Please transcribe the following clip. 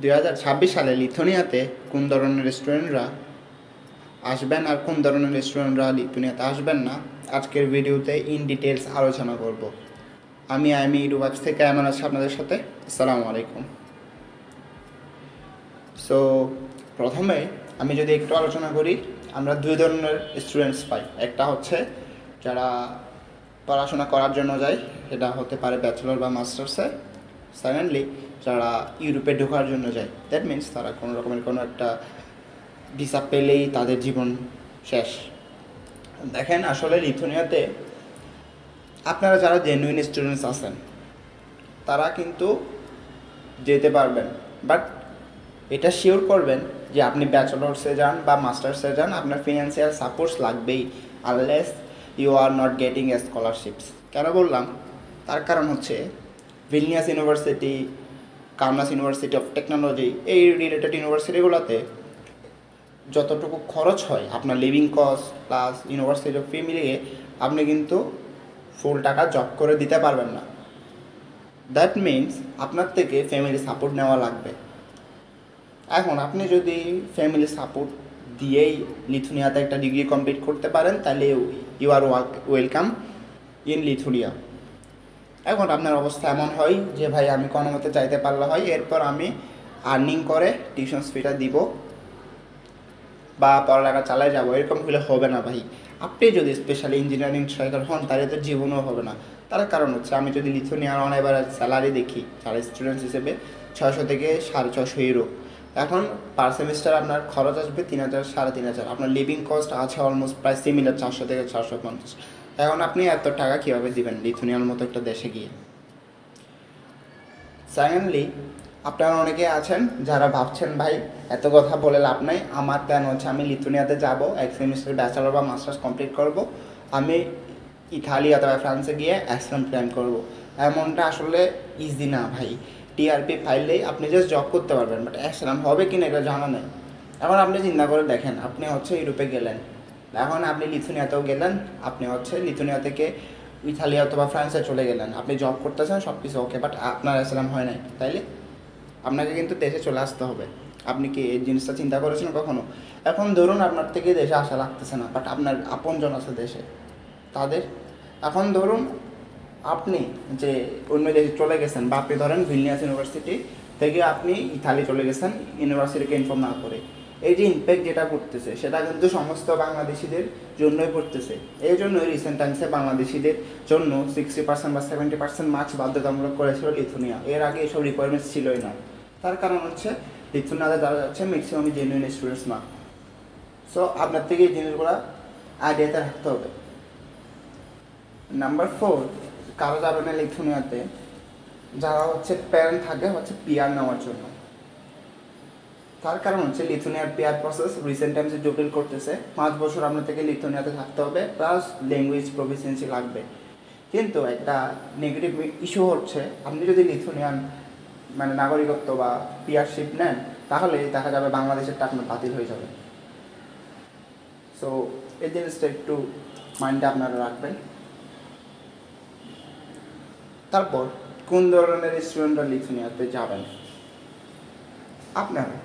2026 সালে লিথুনিয়াতে কোন ধরনের রেস্টুরেন্টরা আসবেন আর কোন ধরনের রেস্টুরেন্টরা লিথুনিয়াতে আসবেন না আজকের ভিডিওতে ইন ডিটেলস আলোচনা করব। আমি ইউটিউব থেকে এমন আছি আপনাদের সাথে। আসসালামু আলাইকুম। সো প্রথমে আমি যদি একটু আলোচনা করি, আমরা দুই ধরনের স্টুডেন্টস পাই। একটা হচ্ছে যারা পড়াশোনা করার জন্য যায়, এটা হতে পারে ব্যাচেলর বা মাস্টার্সে। সেকেন্ডলি যারা ইউরোপে ঢোকার জন্য যায়, দ্যাট মিনস তারা কোনো রকমের কোনো একটা ভিসা পেলেই তাদের জীবন শেষ। দেখেন, আসলে লিথুনিয়াতে আপনারা যারা জেনুইন স্টুডেন্টস আছেন তারা কিন্তু যেতে পারবেন, বাট এটা শিওর করবেন যে আপনি ব্যাচেলর্সে যান বা মাস্টার্সে যান, আপনার ফিনান্সিয়াল সাপোর্টস লাগবেই, unless you are not getting a scholarships. কেন বললাম? তার কারণ হচ্ছে Vilnius university, Kaunas university of technology, এই রিলেটেড ইউনিভার্সিটিগুলোতে যতটুকু খরচ হয় আপনার living cost plus university fee মিলিয়ে আপনি কিন্তু ফুল টাকা জব করে দিতে পারবেন না। দ্যাট মিনস আপনার থেকে ফ্যামিলি সাপোর্ট নেওয়া লাগবে। এখন আপনি যদি ফ্যামিলি সাপোর্ট দিয়েই লিথুনিয়াতে একটা ডিগ্রি কমপ্লিট করতে পারেন, তাহলে you are welcome in Lithuania. এখন আপনার অবস্থা এমন হয় যে ভাই আমি কোনো মতে চাইতে পারলে হয়, এরপর আমি আর্নিং করে টিউশনস ফিটা দিব বা পড়ালেখা চালায় যাবো, এরকম হলে হবে না ভাই। আপনি যদি স্পেশালি ইঞ্জিনিয়ারিং ট্রাইকার হন তাহলে তো জীবনও হবে না। তার কারণ হচ্ছে আমি যদি লিথুনিয়ার অন এভারেজ স্যালারি দেখি যারা স্টুডেন্টস হিসেবে 600 থেকে 650 ইউরো। এখন পার সেমিস্টার আপনার খরচ আসবে 3000 3500। আপনার লিভিং কস্ট আছে অলমোস্ট প্রায় সিমিলার 400 থেকে 450। এখন আপনি এত টাকা কীভাবে দিবেন লিথুনিয়ার মতো একটা দেশে গিয়ে? সেকেন্ডলি আপনারা অনেকে আছেন যারা ভাবছেন ভাই এত কথা বলে লাভ নাই, আমার প্ল্যান হচ্ছে আমি লিথুনিয়াতে যাব, এক সেমিস্টার ব্যাচেলর বা মাস্টার্স কমপ্লিট করব, আমি ইতালি অথবা ফ্রান্সে গিয়ে অ্যাসলাম প্ল্যান করব। এমনটা আসলে ইজি না ভাই। টিআরপি ফাইলেই আপনি জাস্ট জব করতে পারবেন, বাট অ্যাসলাম হবে কি না এটা জানা নেই। এখন আপনি চিন্তা করে দেখেন, আপনি হচ্ছে ইউরোপে গেলেন, এখন আপনি লিথুনিয়াতেও গেলেন, আপনি হচ্ছে লিথুনিয়া থেকে ইতালি অথবা ফ্রান্সে চলে গেলেন, আপনি জব করতেছেন, সব কিছু ওকে, বাট আপনার অ্যাসলাম হয় নাই, তাইলে আপনাকে কিন্তু দেশে চলে আসতে হবে। আপনি কি এই জিনিসটা চিন্তা করেছেন কখনো? এখন ধরুন আপনার থেকে দেশে আসা লাগতেছে না, বাট আপনার আপনজন আছে দেশে, তাদের এখন ধরুন আপনি যে অন্য দেশে চলে গেছেন, বা আপনি ধরেন ভিলনিয়াস ইউনিভার্সিটি থেকে আপনি ইতালি চলে গেছেন ইউনিভার্সিটিকে ইনফর্ম না করে, এই যে ইম্প্যাক্ট যেটা পড়তেছে সেটা কিন্তু সমস্ত বাংলাদেশিদের জন্যই পড়তেছে। এই জন্যই রিসেন্ট টাইমসে বাংলাদেশিদের জন্য 60% বা 70% মার্কস বাধ্যতামূলক করেছিল লিথুনিয়া। এর আগে এসব রিকোয়ারমেন্টস ছিলই না। তার কারণ হচ্ছে লিথুনিয়াতে যারা যাচ্ছে ম্যাক্সিমাম জেনুইন স্টুডেন্টস না। সো আপনার থেকে এই জিনিসগুলো আইডিয়াতে রাখতে হবে। নাম্বার 4, কারো যাবে না লিথুনিয়াতে যারা হচ্ছে প্যারেন্ট থাকে হচ্ছে পিআর নেওয়ার জন্য। তার কারণ হচ্ছে লিথুনিয়ার পিআর প্রসেস রিসেন্ট টাইমসে জটিল করতেছে। 5 বছর আপনার থেকে লিথুনিয়াতে থাকতে হবে, প্লাস ল্যাঙ্গুয়েজ প্রফিসিয়েন্সি লাগবে। কিন্তু একটা নেগেটিভ ইস্যু হচ্ছে, আপনি যদি লিথুনিয়ান নাগরিকত্ব বা পিআরশিপ নেন তাহলে দেখা যাবে বাংলাদেশের টাকা বাতিল হয়ে যাবে। সো এই জিনিসটা একটু মাইন্ডে আপনারা রাখবেন। তারপর কোন ধরনের স্টুডেন্টরা লিথুনিয়াতে যাবেন? আপনারা